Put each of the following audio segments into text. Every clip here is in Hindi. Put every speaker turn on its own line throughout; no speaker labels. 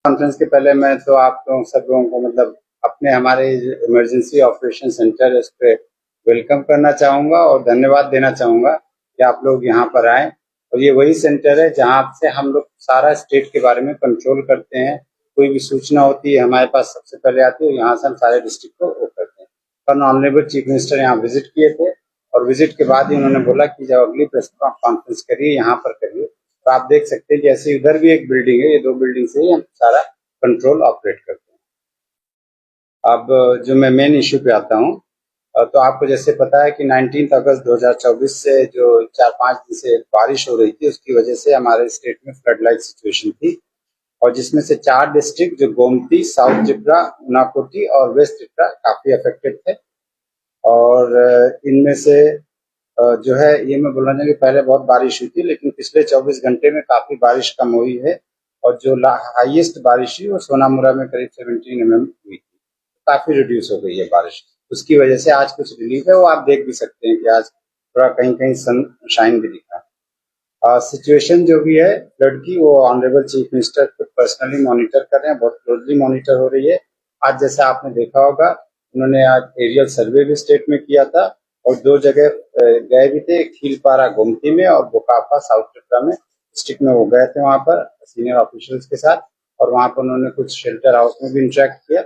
कॉन्फ्रेंस के पहले मैं तो आप लोगों सब लोगों को मतलब अपने हमारे इमरजेंसी ऑपरेशन सेंटर उस पे वेलकम करना चाहूँगा और धन्यवाद देना चाहूँगा कि आप लोग यहाँ पर आए। और ये वही सेंटर है जहाँ से हम लोग सारा स्टेट के बारे में कंट्रोल करते हैं। कोई भी सूचना होती है हमारे पास सबसे पहले आती है, यहाँ से हम सारे डिस्ट्रिक्ट को वो करते हैं। कल ऑनरेबल चीफ मिनिस्टर यहाँ विजिट किए थे और विजिट के बाद ही उन्होंने बोला कि जब अगली प्रेस कॉन्फ्रेंस करिए यहाँ पर करिए। तो आप देख सकते हैं जैसे उधर भी एक बिल्डिंग है, ये 2 बिल्डिंग से ही हम सारा कंट्रोल ऑपरेट करते हैं। अब जो मैं मेन इश्यू पे आता हूँ, तो आपको जैसे पता है कि 19 अगस्त 2024 से जो 4-5 दिन से बारिश हो रही थी, उसकी वजह से हमारे स्टेट में फ्लड लाइक सिचुएशन थी और जिसमें से 4 डिस्ट्रिक्ट जो गोमती, साउथ त्रिपुरा, ऊनाकोटी और वेस्ट त्रिपुरा काफी अफेक्टेड थे। और इनमें से जो है ये मैं बोलना चाहूँगा कि पहले बहुत बारिश हुई थी, लेकिन पिछले 24 घंटे में काफी बारिश कम हुई है और जो हाईएस्ट बारिश हुई वो सोनामुरा में करीब 17 mm हुई थी। काफी रिड्यूस हो गई है बारिश, उसकी वजह से आज कुछ रिलीफ है। वो आप देख भी सकते हैं कि आज थोड़ा कहीं कहीं सनशाइन भी दिखा। सिचुएशन जो भी है फ्लड की, वो ऑनरेबल चीफ मिनिस्टर खुद पर्सनली मॉनिटर कर रहे हैं, बहुत क्लोजली मॉनिटर हो रही है। आज जैसा आपने देखा होगा, उन्होंने आज एरियल सर्वे भी स्टेट में किया था और 2 जगह गए भी थे, खीलपारा गोमती में और बोकाफा साउथ त्रिपुरा में डिस्ट्रिक्ट में वो गए थे वहां पर सीनियर ऑफिशियल्स के साथ। और वहां पर उन्होंने कुछ शेल्टर हाउस में भी इंटरेक्ट किया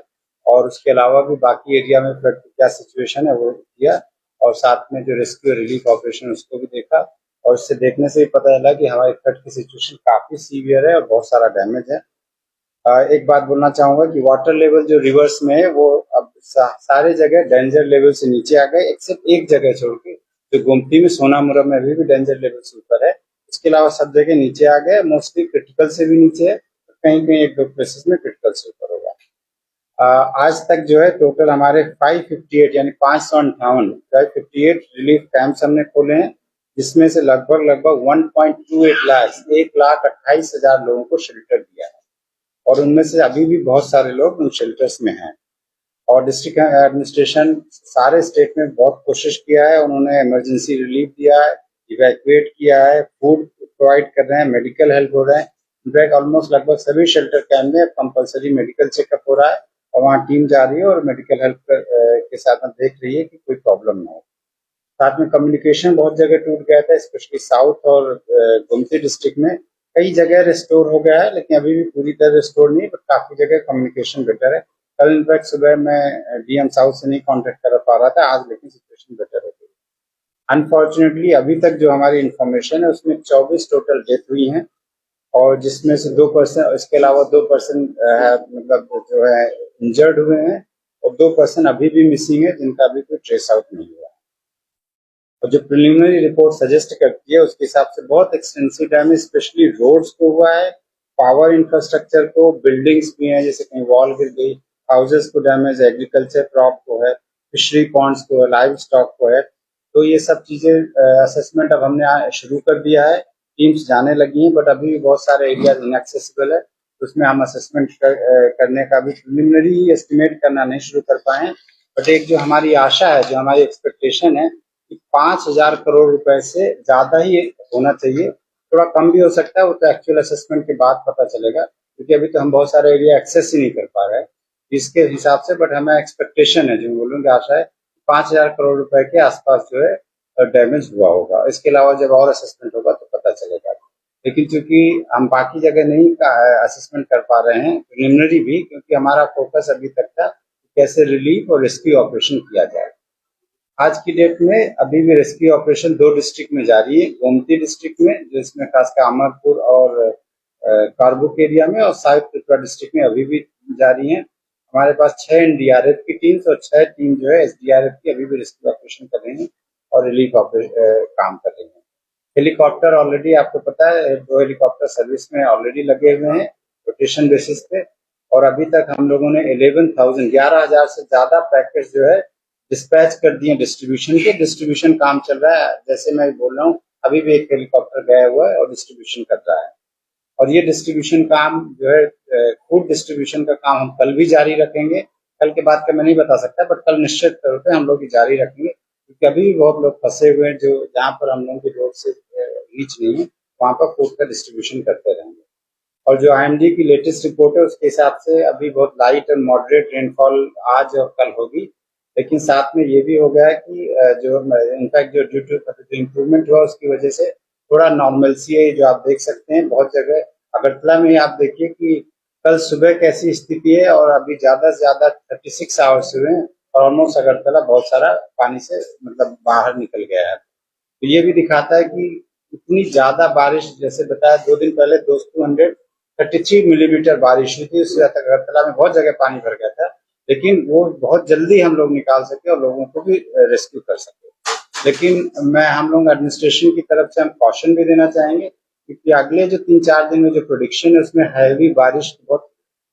और उसके अलावा भी बाकी एरिया में फ्लड की क्या सिचुएशन है वो किया और साथ में जो रेस्क्यू रिलीफ ऑपरेशन उसको भी देखा। और इससे देखने से ही पता चला कि हमारे फ्लड की सिचुएशन काफी सीवियर है और बहुत सारा डैमेज है। एक बात बोलना चाहूंगा कि वाटर लेवल जो रिवर्स में है वो अब सारे जगह डेंजर लेवल से नीचे आ गए, एक्सेप्ट एक जगह छोड़ के जो गोमती में सोनामुरा में अभी भी डेंजर लेवल से ऊपर है। इसके अलावा सब जगह नीचे आ गए, मोस्टली क्रिटिकल से भी नीचे है, कहीं कहीं 1-2 प्लेसेस में क्रिटिकल से ऊपर होगा। आज तक जो है टोटल हमारे 558 यानी 558 रिलीफ कैंप्स हमने खोले हैं, जिसमें से लगभग 1.28 लाख 1,28,000 लोगों को शेल्टर दिया है और उनमें से अभी भी बहुत सारे लोग उन शेल्टर्स में हैं। और डिस्ट्रिक्ट एडमिनिस्ट्रेशन सारे स्टेट में बहुत कोशिश किया है, उन्होंने इमरजेंसी रिलीफ दिया है, इवैक्यूएट किया है, फूड प्रोवाइड कर रहे हैं, मेडिकल हेल्प हो रहा है। इनफैक्ट ऑलमोस्ट लगभग सभी शेल्टर कैंप में कंपलसरी मेडिकल चेकअप हो रहा है और वहाँ टीम जा रही है और मेडिकल हेल्प के साथ में देख रही है कि कोई प्रॉब्लम ना हो। साथ में कम्युनिकेशन बहुत जगह टूट गया था, स्पेशली साउथ और गोमती डिस्ट्रिक्ट में कई जगह रिस्टोर हो गया है, लेकिन अभी भी पूरी तरह रिस्टोर नहीं, बट काफी जगह कम्युनिकेशन बेटर है। कल इनफैक्ट सुबह मैं डीएम साउथ से नहीं कांटेक्ट कर पा रहा था, आज लेकिन सिचुएशन बेटर हो गई। अनफॉर्चुनेटली अभी तक जो हमारी इंफॉर्मेशन है उसमें 24 टोटल डेथ हुई हैं और जिसमें से 2%, इसके अलावा 2% मतलब जो है इंजर्ड हुए हैं और 2% अभी भी मिसिंग है जिनका अभी कोई ट्रेस आउट नहीं हुआ। और जो प्रिलिमिनरी रिपोर्ट सजेस्ट करती है उसके हिसाब से बहुत एक्सटेंसिव डैमेज स्पेशली रोड्स को हुआ है, पावर इंफ्रास्ट्रक्चर को, बिल्डिंग्स भी हैं जैसे कहीं वॉल गिर गई, हाउसेस को डैमेज, एग्रीकल्चर क्रॉप को है, फिशरी पॉन्ड्स को है, लाइव स्टॉक को है। तो ये सब चीजें असेसमेंट अब हमने शुरू कर दिया है, टीम्स जाने लगी हैं, बट अभी भी बहुत सारे एरियाज इनएक्सेसिबल है, उसमें हम असेसमेंट करने का भी प्रिलिमिनरी एस्टिमेट करना नहीं शुरू कर पाए हैं। बट एक जो हमारी आशा है, जो हमारी एक्सपेक्टेशन है कि 5,000 करोड़ रुपए से ज्यादा ही होना चाहिए, थोड़ा कम भी हो सकता है, वो तो एक्चुअल असेसमेंट के बाद पता चलेगा क्योंकि अभी तो हम बहुत सारे एरिया एक्सेस ही नहीं कर पा रहे हैं इसके हिसाब से। बट हमें एक्सपेक्टेशन है, जो बोलूंगी आशा है, 5,000 करोड़ रुपए के आसपास जो है डैमेज हुआ होगा। इसके अलावा जब और असेसमेंट होगा तो पता चलेगा, लेकिन चूंकि हम बाकी जगह नहीं असेसमेंट कर पा रहे हैं प्रिलिमिनरी भी, क्योंकि हमारा फोकस अभी तक था कैसे रिलीफ और रेस्क्यू ऑपरेशन किया जाए। आज की डेट में अभी भी रेस्क्यू ऑपरेशन 2 डिस्ट्रिक्ट में जारी है, गोमती डिस्ट्रिक्ट में जिसमें खासकर अमरपुर और कारबुक एरिया में, और साउथ त्रिपुरा डिस्ट्रिक्ट में अभी भी जारी है। हमारे पास 6 एनडीआरएफ की टीम्स और 6 टीम जो है एसडीआरएफ की अभी भी रेस्क्यू ऑपरेशन कर रही है और रिलीफ काम कर रही है। हेलीकॉप्टर ऑलरेडी आपको पता है 2 हेलीकॉप्टर सर्विस में ऑलरेडी लगे हुए हैं रोटेशन बेसिस पे, और अभी तक हम लोगों ने 11,000 से ज्यादा पैकेज जो है डिस्पैच कर दिए डिस्ट्रीब्यूशन काम चल रहा है। जैसे मैं बोल रहा हूँ अभी भी एक हेलीकॉप्टर गया हुआ है और डिस्ट्रीब्यूशन कर रहा है। और ये डिस्ट्रीब्यूशन काम जो है फूड डिस्ट्रीब्यूशन का काम हम कल भी जारी रखेंगे। कल के बाद का मैं नहीं बता सकता, बट कल निश्चित तौर पे हम लोग जारी रखेंगे क्योंकि अभी भी बहुत लोग फंसे हुए हैं जो जहाँ पर हम लोगों की रोड से रीच नहीं है, वहां पर फूड का डिस्ट्रीब्यूशन करते रहेंगे। और जो आईएमडी की लेटेस्ट रिपोर्ट है उसके हिसाब से अभी बहुत लाइट और मॉडरेट रेनफॉल आज और कल होगी। लेकिन साथ में ये भी हो गया है कि जो इनफैक्ट जो ड्यू टू इम्प्रूवमेंट हुआ उसकी वजह से थोड़ा नॉर्मलसी है जो आप देख सकते हैं बहुत जगह। अगरतला में आप देखिए कि कल सुबह कैसी स्थिति है और अभी ज्यादा से ज्यादा 36 आवर्स हुए हैं और ऑलमोस्ट अगरतला बहुत सारा पानी से मतलब बाहर निकल गया है। तो ये भी दिखाता है कि इतनी ज्यादा बारिश, जैसे बताया 2 दिन पहले 233 मिलीमीटर बारिश हुई थी, उससे अगरतला में बहुत जगह पानी भर गया था, लेकिन वो बहुत जल्दी हम लोग निकाल सके और लोगों को भी रेस्क्यू कर सके। लेकिन मैं हम लोग एडमिनिस्ट्रेशन की तरफ से हम कॉशन भी देना चाहेंगे क्योंकि अगले जो 3-4 दिन में जो प्रोडिक्शन है उसमें हैवी बारिश, बहुत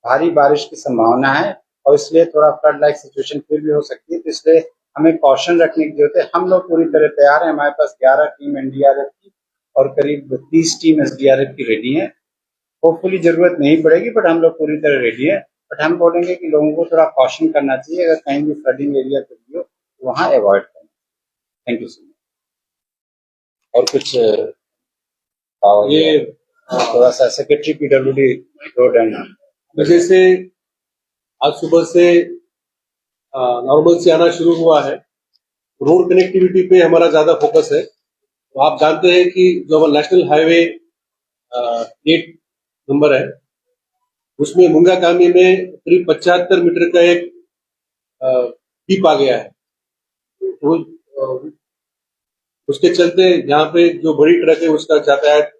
भारी बारिश की संभावना है और इसलिए थोड़ा फ्लड लाइक सिचुएशन फिर भी हो सकती है। तो इसलिए हमें कॉशन रखने की जरूरत है। हम लोग पूरी तरह तैयार हैं, हमारे पास 11 टीम एनडीआरएफ की और करीब 30 टीम एसडीआरएफ की रेडी है। होपफुली जरूरत नहीं पड़ेगी बट हम लोग पूरी तरह रेडी है। बट हम बोलेंगे कि लोगों को थोड़ा कॉशन करना चाहिए, अगर कहीं भी फ्लडिंग एरिया कुछ भी हो तो वहाँ अवॉइड करना। Thank you so much. और कुछ ये थोड़ा सा सेक्रेटरी पीडब्ल्यूडी रोड एंड
जैसे आज सुबह से नॉर्मल से आना शुरू हुआ है, रोड कनेक्टिविटी पे हमारा ज्यादा फोकस है। तो आप जानते हैं कि जो हमारा नेशनल हाईवे 8 नंबर है उसमें मुंगा कामी में करीब 75 मीटर का एक टीप आ गया है। वो उसके चलते यहाँ पे जो बड़ी ट्रक है उसका यातायात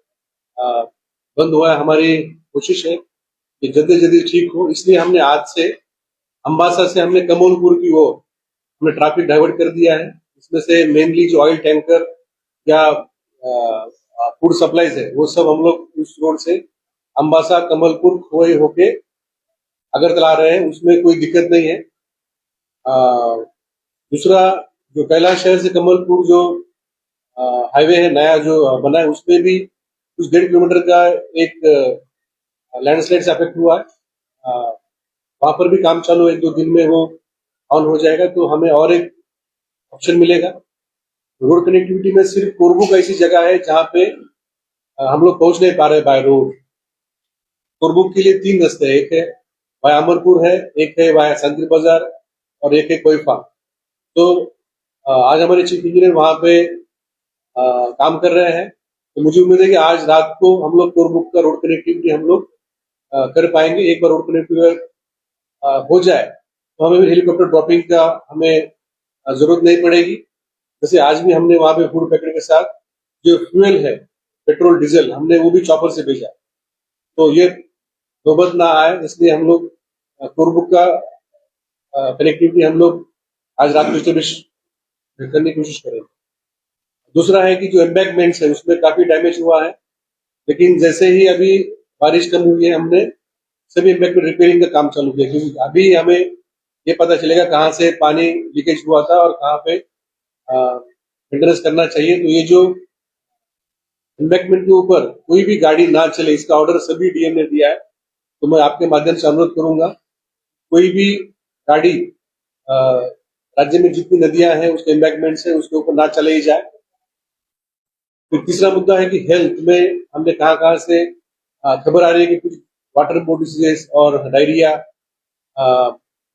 बंद हुआ है। हमारी कोशिश है कि जल्दी जल्दी ठीक हो, इसलिए हमने आज से अम्बासा से हमने कमोलपुर की वो हमने ट्रैफिक डाइवर्ट कर दिया है। इसमें से मेनली जो ऑयल टैंकर या फूड सप्लाईज है वो सब हम लोग उस रोड से अम्बासा कमलपुर खोए होके अगरतला आ रहे हैं, उसमें कोई दिक्कत नहीं है। दूसरा जो कैलाश शहर से कमलपुर जो हाईवे है नया जो बना है उसमें भी कुछ 1.5 किलोमीटर का एक लैंडस्लाइड से अफेक्ट हुआ है। वहां पर भी काम चालू है, 2 दिन में वो ऑन हो जाएगा तो हमें और एक ऑप्शन मिलेगा। रोड कनेक्टिविटी में सिर्फ कोरबू का ऐसी जगह है जहाँ पे हम लोग पहुंच नहीं पा रहे बाय रोड। कोरबू के लिए 3 रास्ते हैं, एक है वाया अमरपुर है, एक है वाया संतरी बाजार और एक है कोईफा। तो आज हमारे चीफ इंजीनियर वहां पे काम कर रहे हैं, तो मुझे उम्मीद है कि आज रात को हम लोग कोरबू का रोड कनेक्टिविटी हम लोग कर पाएंगे। एक बार रोड कनेक्टिविटी हो जाए तो हमें हेलीकॉप्टर ड्रॉपिंग का हमें जरूरत नहीं पड़ेगी। जैसे आज भी हमने वहां पे फूड पैकेट के साथ जो फ्यूल है पेट्रोल डीजल हमने वो भी चॉपर से भेजा, तो ये नौबत ना आए इसलिए हम लोग कोरबू का कनेक्टिविटी हम लोग आज रात को एस्टेब्लिश करने की कोशिश करेंगे। दूसरा है कि जो एम्बैंकमेंट्स है उसमें काफी डैमेज हुआ है, लेकिन जैसे ही अभी बारिश कम हुई है हमने सभी एम्बैंकमेंट रिपेयरिंग का काम चालू किया, क्योंकि अभी हमें ये पता चलेगा कहाँ से पानी लीकेज हुआ था और कहाँ पे मेंटेनेंस करना चाहिए। तो ये जो एम्बैंकमेंट के ऊपर कोई भी गाड़ी ना चले इसका ऑर्डर सभी डीएम ने दिया है। तो मैं आपके माध्यम से अनुरोध करूंगा कोई भी गाड़ी राज्य में जितनी नदियां हैं उसके एम्बैंकमेंट से उसके ऊपर ना चले ही जाए। फिर तीसरा मुद्दा है कि हेल्थ में हमने कहाँ कहाँ से खबर आ रही है कि कुछ वाटर बोर्ड डिसीजेस और डायरिया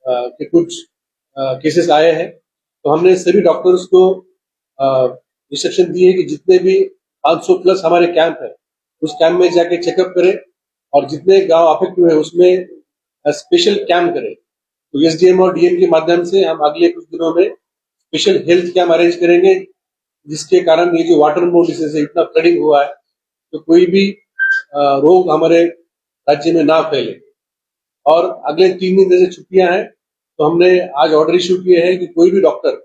के कुछ केसेस आए हैं, तो हमने सभी डॉक्टर्स को इंस्ट्रक्शन दी है कि जितने भी 500 प्लस हमारे कैंप है उस कैंप में जाके चेकअप करें और जितने गांव अफेक्ट हुए उसमें स्पेशल कैंप करें। तो एसडीएम और डीएम के माध्यम से हम अगले कुछ दिनों में स्पेशल हेल्थ कैंप अरेंज करेंगे, जिसके कारण ये जो वाटर बोर्ड डिसीज है इतना फ्लडिंग हुआ है तो कोई भी रोग हमारे राज्य में ना फैले। और अगले 3 दिन जैसे छुट्टियां हैं तो हमने आज ऑर्डर इशू किए हैं कि कोई भी डॉक्टर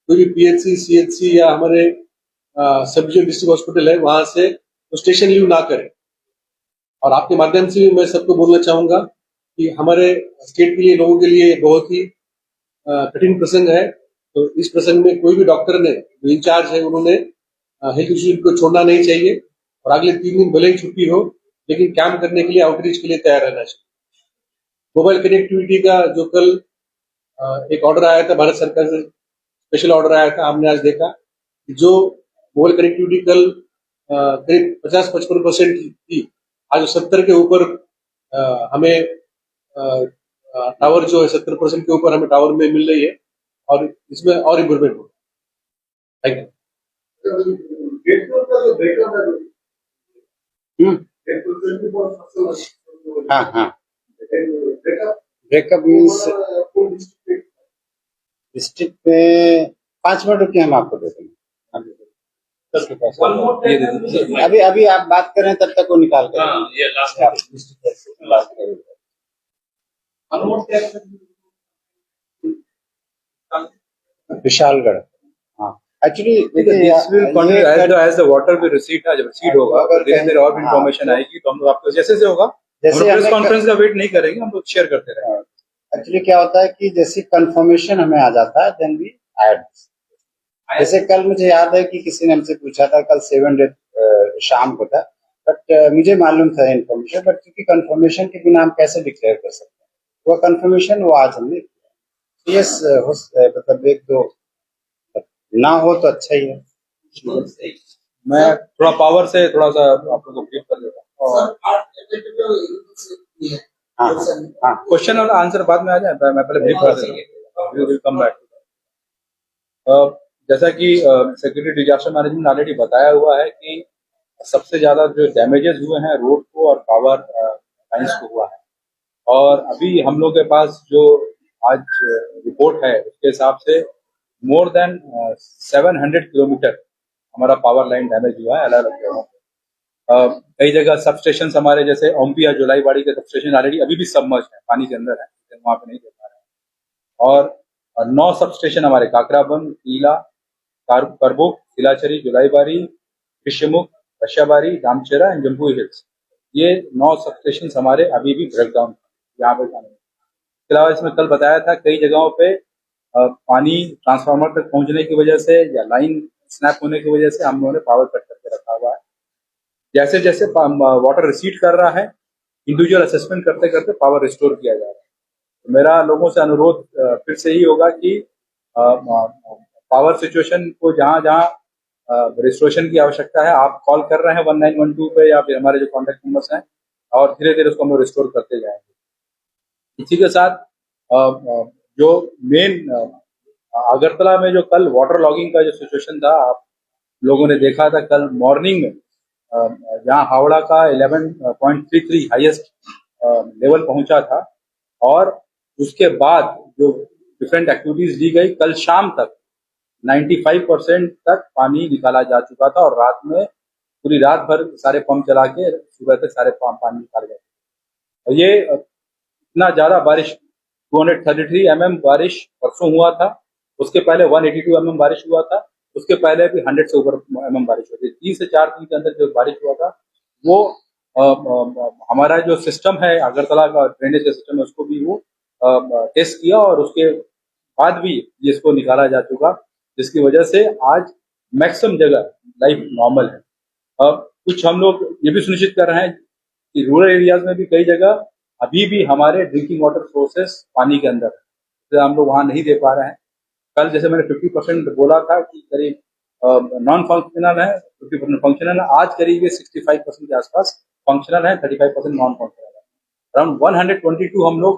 कोई भी पीएचसी सीएचसी या हमारे सब डिविजन डिस्ट्रिक्ट हॉस्पिटल है वहां से तो स्टेशन लीव ना करे। और आपके माध्यम से भी मैं सबको बोलना चाहूंगा कि हमारे स्टेट के लिए लोगों के लिए बहुत ही कठिन प्रसंग है, तो इस प्रसंग में कोई भी डॉक्टर ने जो इंचार्ज है उन्होंने हेल्थ इंस्टीट्यूट को छोड़ना नहीं चाहिए और अगले 3 दिन भले ही छुट्टी हो लेकिन कैंप करने के लिए आउटरीच के लिए तैयार रहना चाहिए। मोबाइल कनेक्टिविटी का जो कल एक ऑर्डर आया था भारत सरकार से, स्पेशल ऑर्डर आया था, हमने आज देखा जो मोबाइल कनेक्टिविटी कल करीब 50-55% की थी आज 70 के ऊपर हमें टावर जो है 70% के ऊपर हमें टावर में मिल रही है और इसमें और इम्प्रूवमेंट होगा। Thank you.
हम्म, हाँ हाँ, ब्रेकअप मीन्स डिस्ट्रिक्ट में 5 मिनट रुकिए, हम आपको दे देंगे।
ये दे दीजिए।
अभी अभी आप बात कर रहे हैं, तब तक वो निकाल कर
ये लास्ट
आप बात करें। विशालगढ़, हाँ एक्चुअली देखिए
this will continue as the water will recede, जब रिसीड होगा
अगर
धीरे धीरे और भी
हाँ,
इंफॉर्मेशन आएगी तो हम लोग आपको जैसे होगा,
जैसे
प्रेस
हमें
कॉन्फ्रेंस का वेट नहीं करेंगे, हम लोग शेयर करते रहेंगे।
एक्चुअली क्या होता है कि जैसी कंफर्मेशन हमें आ जाता है देन वी ऐड। जैसे कल मुझे याद है कि किसी ने हमसे पूछा था, कल 7 डेट शाम को था, बट मुझे मालूम था इन्फॉर्मेशन, बट क्योंकि कंफर्मेशन के बिना हम कैसे डिक्लेयर कर सकते हैं, वो कंफर्मेशन वो आज हमने किया। यस, मतलब एक दो ना हो तो अच्छा ही है।
मैं थोड़ा पावर से थोड़ा सा आप लोगों को ब्रीफ कर देता हूँ और
हाँ हाँ,
क्वेश्चन और आंसर बाद में आ जाए, मैं पहले ब्रीफ कर देता हूँ, वी विल कम बैक। जैसा कि सेक्रेटरी डिजास्टर मैनेजमेंट ने ऑलरेडी बताया हुआ है कि सबसे ज्यादा जो डैमेजेस हुए हैं रोड को और पावर लाइन्स को हुआ है, और अभी हम लोग के पास जो आज रिपोर्ट है उसके हिसाब से मोर देन 700 किलोमीटर हमारा पावर लाइन डैमेज हुआ है अलग अलग जगहों पे। कई जगह सब स्टेशन हमारे जैसे ओम्पिया जोलाईबाड़ी के सब स्टेशन ऑलरेडी अभी भी सबमर्ज है, पानी के अंदर है, वहां पे नहीं देख पा रहे हैं। और 9 सब स्टेशन हमारे काकराबंद, टीला, करबुक, सिलाचरी, जुलाईबारी, कृष्यमुख, रशियाबारी, दामचेरा एंड जम्बू हिल्स, ये 9 सब स्टेशन हमारे अभी भी ब्रेकडाउन यहाँ पे जाने। इसके अलावा इसमें कल बताया था कई जगहों पे पानी ट्रांसफार्मर तक पहुंचने की वजह से या लाइन स्नैप होने की वजह से हम लोगों ने पावर कट करके रखा हुआ है। जैसे जैसे वाटर रिसीड कर रहा है, इंडिविजुअल असेसमेंट करते करते पावर रिस्टोर किया जा रहा है। तो मेरा लोगों से अनुरोध फिर से ही होगा कि पावर सिचुएशन को जहां जहां रिस्टोरेशन की आवश्यकता है, आप कॉल कर रहे हैं 1912 पे या फिर हमारे जो कॉन्टेक्ट नंबर्स हैं, और धीरे धीरे उसको हम लोग रिस्टोर करते जाएंगे। इसी के साथ जो मेन अगरतला में जो कल वाटर लॉगिंग का जो सिचुएशन था, आप लोगों ने देखा था कल मॉर्निंग में जहाँ हावड़ा का 11.33 हाईएस्ट लेवल पहुंचा था, और उसके बाद जो डिफरेंट एक्टिविटीज दी गई, कल शाम तक 95% तक पानी निकाला जा चुका था, और रात में पूरी रात भर सारे पंप चला के सुबह तक सारे पानी निकाल गए। और ये इतना ज्यादा बारिश 233 बारिश परसों हुआ था, उसके पहले 182 बारिश हुआ था, उसके पहले भी 100 से ऊपर बारिश हुई थी। 3 से 4 दिन के अंदर जो बारिश हुआ था वो हमारा जो सिस्टम है अगरतला का ड्रेनेज का सिस्टम है उसको भी वो टेस्ट किया, और उसके बाद भी इसको निकाला जा चुका, जिसकी वजह से आज मैक्सिमम जगह लाइफ नॉर्मल है। अब कुछ हम लोग ये भी सुनिश्चित कर रहे हैं कि रूरल एरियाज में भी कई जगह अभी भी हमारे ड्रिंकिंग वाटर सोर्सेस पानी के अंदर है, तो हम लोग वहां नहीं दे पा रहे हैं। कल जैसे मैंने 50% बोला था कि करीब नॉन फंक्शनल है, 50% फंक्शनल है, आज करीब ये 65% के आसपास फंक्शनल है, 35% नॉन फंक्शनल है। अराउंड 122 हम लोग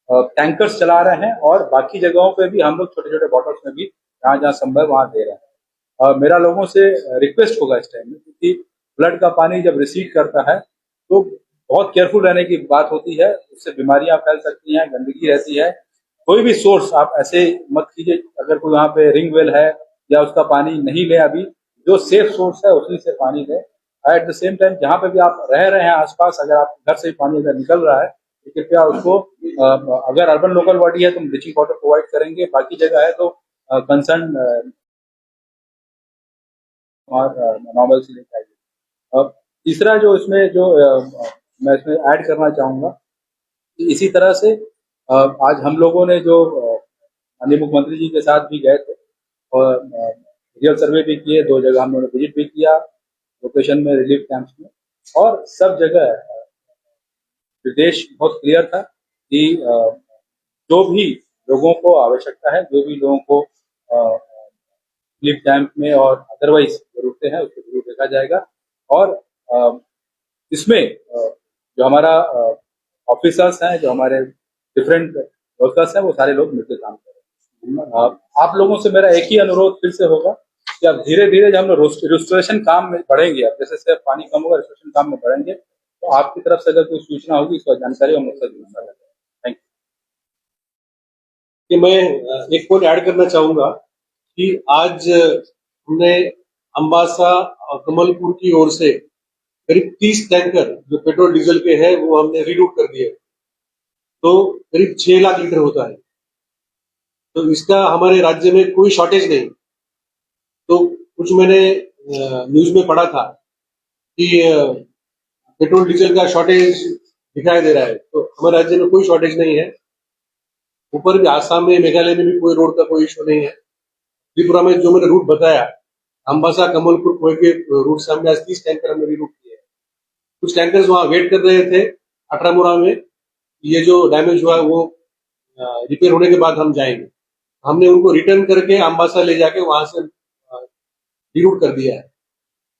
टैंकर्स चला रहे हैं, और बाकी जगहों पे भी हम लोग छोटे छोटे बॉटल्स में भी जहाँ जहाँ संभव वहां दे रहे हैं। मेरा लोगों से रिक्वेस्ट होगा इस टाइम में, क्योंकि फ्लड का पानी जब रिसीड करता है तो बहुत केयरफुल रहने की बात होती है, उससे बीमारियां फैल सकती हैं, गंदगी रहती है। कोई भी सोर्स आप ऐसे मत कीजिए, अगर कोई वहाँ पे रिंग वेल है या उसका पानी नहीं ले, अभी जो सेफ सोर्स है उसी से पानी ले। एट द सेम टाइम जहाँ पे भी आप रह रहे हैं आसपास, अगर आप घर से ही पानी अगर निकल रहा है तो कृपया उसको अगर अर्बन लोकल बॉडी है तो हम ब्लीचिंग पाउडर प्रोवाइड करेंगे, बाकी जगह है तो कंसर्न और नॉर्मल से लेकर आइए। अब तीसरा जो इसमें जो मैं इसमें ऐड करना चाहूँगा, इसी तरह से आज हम लोगों ने जो माननीय मुख्यमंत्री जी के साथ भी गए थे, और रियल सर्वे भी किए, 2 जगह हम लोगों ने विजिट भी किया लोकेशन में, रिलीफ कैंप्स में, और सब जगह निर्देश बहुत क्लियर था कि जो भी लोगों को आवश्यकता है, जो भी लोगों को रिलीफ कैंप में और अदरवाइज जरूरतें हैं उसको जरूर देखा जाएगा। और इसमें जो हमारा ऑफिसर्स हैं, जो हमारे डिफरेंट वर्कर्स हैं, वो सारे लोग मिलकर काम कर रहे हैं। आप लोगों से मेरा एक ही अनुरोध फिर से होगा कि अब धीरे धीरे जब हम लोग रेस्टोरेशन काम में बढ़ेंगे, अब जैसे जैसे पानी कम होगा रेस्टोरेशन काम में बढ़ेंगे, तो आपकी तरफ से अगर कोई सूचना होगी इसका जानकारी हम लोग से जरूर साझा करेंगे। थैंक
कि मैं एक पॉइंट ऐड करना चाहूंगा कि आज हमने अम्बासा और कमलपुर की ओर से करीब 30 टैंकर जो पेट्रोल डीजल के हैं वो हमने रीरूट कर दिए, तो करीब 6 लाख लीटर होता है। तो इसका हमारे राज्य में कोई शॉर्टेज नहीं। तो कुछ मैंने न्यूज में पढ़ा था कि पेट्रोल डीजल का शॉर्टेज दिखाई दे रहा है, तो हमारे राज्य में कोई शॉर्टेज नहीं है। ऊपर भी आसाम में, मेघालय में भी कोई रोड का कोई इशू नहीं है। त्रिपुरा में जो मैंने रूट बताया, अम्बासा कमलपुर कोई के रूट से हमने आज 30 टैंकर हमने रीरूट किए। कुछ टैंकर्स वहां वेट कर रहे थे अठामुरा में, ये जो डैमेज हुआ वो रिपेयर होने के बाद हम जाएंगे। हमने उनको रिटर्न करके अम्बासा ले जाके वहां से रीरूट कर दिया है।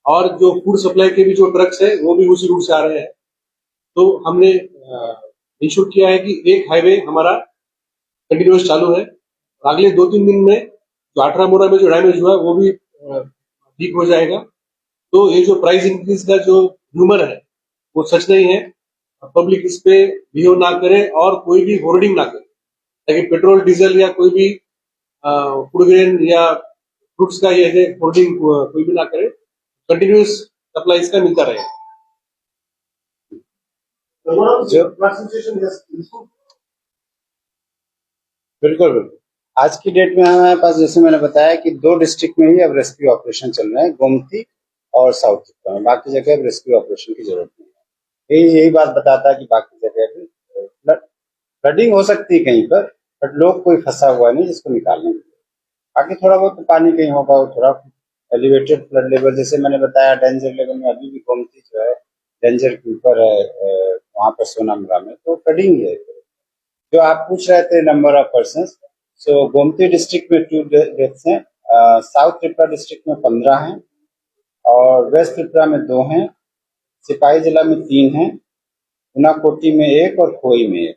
और जो फूड सप्लाई के भी जो ट्रक्स है वो भी उसी रूट से आ रहे हैं। तो हमने इंश्योर किया है कि एक हाईवे हमारा कंटिन्यूस चालू है। अगले 2-3 दिन में जो अठामुरा में जो डैमेज हुआ वो भी ठीक हो जाएगा। तो ये जो प्राइस इंक्रीज का जो ह्यूमर है वो सच नहीं है। पब्लिक इस पे बिहेव ना करे और कोई भी होर्डिंग ना करे, ताकि पेट्रोल डीजल या कोई भी फूड ग्रेन या फ्रूट्स का ये होर्डिंग कोई भी ना करे। कंटिन्यूस सप्लाई इसका मिलता रहे।
जो बिल्कुल बिल्कुल आज की डेट में हमारे पास, जैसे मैंने बताया कि 2 डिस्ट्रिक्ट में ही अब रेस्क्यू ऑपरेशन चल रहे हैं, गोमती और साउथ त्रिपुरा में। बाकी जगह अब रेस्क्यू ऑपरेशन की जरूरत नहीं है। यही बात बताता है कि बाकी जगह भी फ्लडिंग हो सकती है कहीं पर, बट लोग कोई फंसा हुआ नहीं जिसको निकालने के लिए। बाकी थोड़ा बहुत पानी कहीं होगा, वो थोड़ा एलिवेटेड फ्लड लेवल, जैसे मैंने बताया डेंजर लेवल में अभी भी गोमती जो है डेंजर के ऊपर है, वहां पर सोनामुरा में तो फ्लडिंग है। जो आप पूछ रहे थे number of person, so Gomti district में 2 डेथ्स हैं, साउथ त्रिपुरा डिस्ट्रिक्ट में 15 हैं, और वेस्ट त्रिपुरा में 2 हैं, सिपाही जिला में 3 हैं, उनाकोटी में 1 और खोई में 1।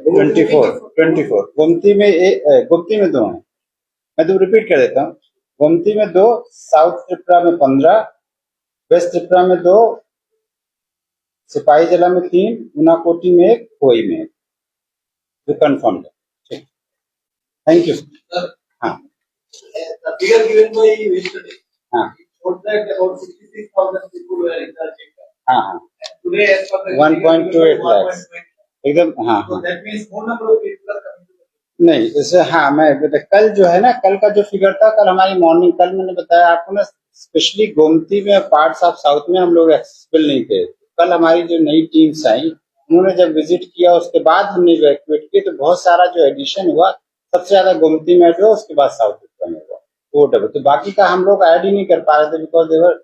24 गोमती में 2 हैं। मैं तो रिपीट कर देता हूँ, गोमती में 2, साउथ त्रिपुरा में 15, वेस्ट त्रिपुरा में 2, सिपाही जिला में 3, उनाकोटी में 1, खोई में 1, जो कंफर्म है। ठीक, थैंक यू। हाँ
The figure given by yesterday
हाँ
showed that about 66,000 people were in the Chekka.
हाँ हाँ
Today, as per the
1.28 lakhs एकदम। हाँ
so
हाँ
that means more number of people are coming to the
नहीं, जैसे हाँ मैं कल जो है ना, कल का जो फिगर था, कल हमारी मॉर्निंग, कल मैंने बताया आपको ना, स्पेशली गोमती में पार्ट्स ऑफ साउथ में हम लोग एक्सेसिबल नहीं थे। कल हमारी जो नई टीम्स आई, उन्होंने जब विजिट किया उसके बाद हमने इवैक्यूएट किया, तो बहुत सारा जो एडिशन हुआ सबसे ज्यादा गोमती में हुआ, उसके बाद साउथ में हुआ वो डबल। तो बाकी का हम लोग ऐड ही नहीं कर पा रहे थे बिकॉज देवर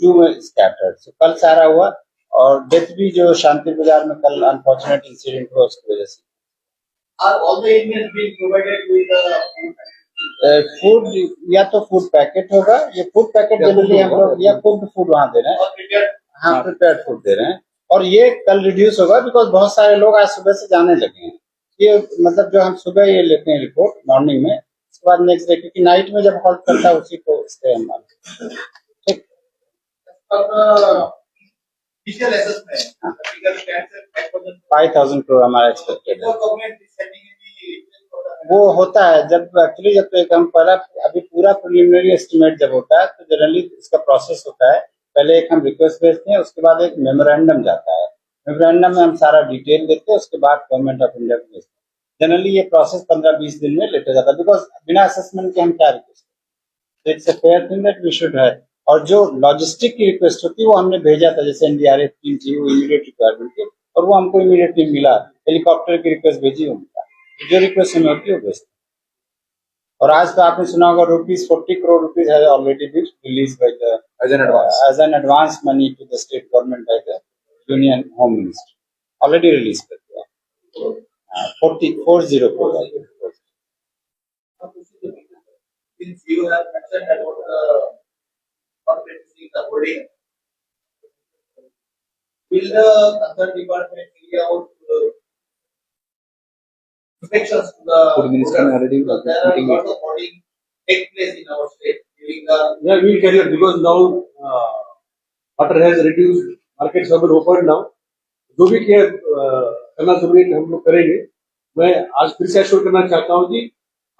टू में स्कैटर्ड। सो कल सारा हुआ, और डेथ भी जो शांति बाजार में कल अनफॉर्चुनेट इंसिडेंट हुआ उसकी वजह से।
Are all the Indians being provided with the
food, या तो फूड पैकेट होगा, ये फूड पैकेट जनरली हम लोग, या कुक्ड फूड वहाँ दे रहे हैं।
or prepared?
हाँ, प्रिपेयर्ड फूड दे रहे हैं, और ये कल रिड्यूस होगा बिकॉज बहुत सारे लोग आज सुबह से जाने लगे हैं। ये मतलब जो हम सुबह ये लेते हैं रिपोर्ट मॉर्निंग में, उसके बाद नेक्स्ट डे, क्योंकि नाइट में जब हॉल्ट करता है उसी को इससे हम मानते हैं। ठीक,
For the initial assessment,
हाँ,
the figure stands at 5,000.
5,000 crore हमारा एक्सपेक्टेड है।
Before government is sending any request for the
वो होता है जब एक्चुअली, जब तो एक हम पहला, अभी पूरा प्रिलिमिनरी एस्टिमेट जब होता है तो जनरली इसका प्रोसेस होता है, पहले एक हम रिक्वेस्ट भेजते हैं, उसके बाद एक मेमोरेंडम जाता है, मेमोरेंडम में हम सारा डिटेल देते हैं, उसके बाद गवर्नमेंट ऑफ इंडिया को भेजते हैं। जनरली ये प्रोसेस 15-20 दिन में लेटर जाता है, बिकॉज बिना असेसमेंट के हम क्या request, it's a fair thing that we should है। और जो लॉजिस्टिक की रिक्वेस्ट होती है वो हमने भेजा था, जैसे एनडीआरएफ टीम थी, वो इमीडिएट रिक्वायरमेंट थी, और वो हमको इमीडिएटली मिला। हेलीकॉप्टर की रिक्वेस्ट भेजी, वो मिला। जो रिक्वेस्ट हमें होती है वो भेजते हैं। और आज तो आपने सुना होगा ₹40 crore has already been released by the as an advance money to the state government by the Union Home Ministry. Already released कर दिया। 40 crore I think.
since you have mentioned about the perpetually the holding. Will the concerned department carry out inspections to the
Food Minister
product?
already
Because there are
meeting
lots of hoarding take place in our state during the
Yeah, we will carry out because now water has reduced, markets have been opened now. जो भी केयर करना जरूरी है हम लोग करेंगे. मैं आज फिर से एश्योर करना चाहता हूँ कि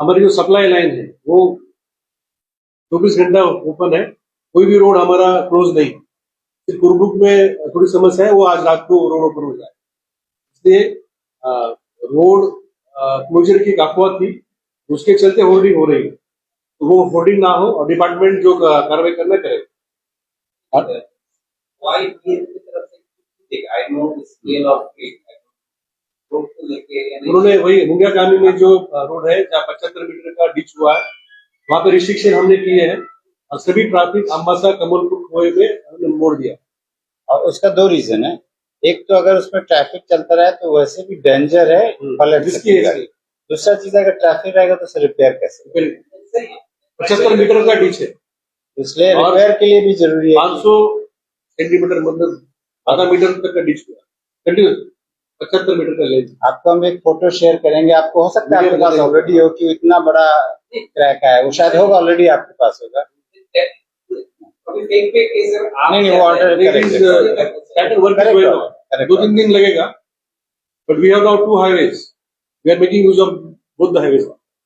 हमारी जो सप्लाई लाइन है वो 24 घंटा ओपन है. कोई भी रोड हमारा क्लोज नहीं. सिर्फ कुरुबुक में थोड़ी समस्या है, वो आज रात को रोड ओपन हो जाए. इसलिए रोड क्लोजर की एक अफवाह थी, उसके चलते होर्डिंग हो रही है. तो वो होर्डिंग ना हो और डिपार्टमेंट जो कार्रवाई करना करे.
why BNP की तरफ से ठीक I know the scale of it. Road को लेके यानी
उन्होंने वही मुंगिया गामी में जो रोड है जहाँ 75 मीटर का डिच हुआ है, वहां पे रिस्ट्रिक्शन हमने किए हैं और सभी ट्रैफिक अम्बासा कमलपुर खोए में हमने मोड़ दिया.
और उसका दो रीजन है. एक तो अगर उसमें ट्रैफिक चलता रहे तो वैसे भी डेंजर है, पलट
रिस्की
सकती है
है.
गाड़ी. दूसरा चीज अगर ट्रैफिक रहेगा तो उसे रिपेयर कैसे,
75 मीटर का डिच है,
इसलिए
और
रिपेयर के लिए भी जरूरी है.
500 सेंटीमीटर मतलब आधा मीटर तक का डिच हुआ कंटिन्यू 75 मीटर का लेंथ.
आपको हम एक फोटो शेयर करेंगे. आपको हो सकता है आपके पास ऑलरेडी हो कि इतना बड़ा क्रैक है, वो शायद होगा ऑलरेडी आपके पास होगा.
अभी फेक केस
नहीं वो ऑर्डर करेक्ट.
2-3 दिन लगेगा. But we have now 2 highways. We are making use of both the highways.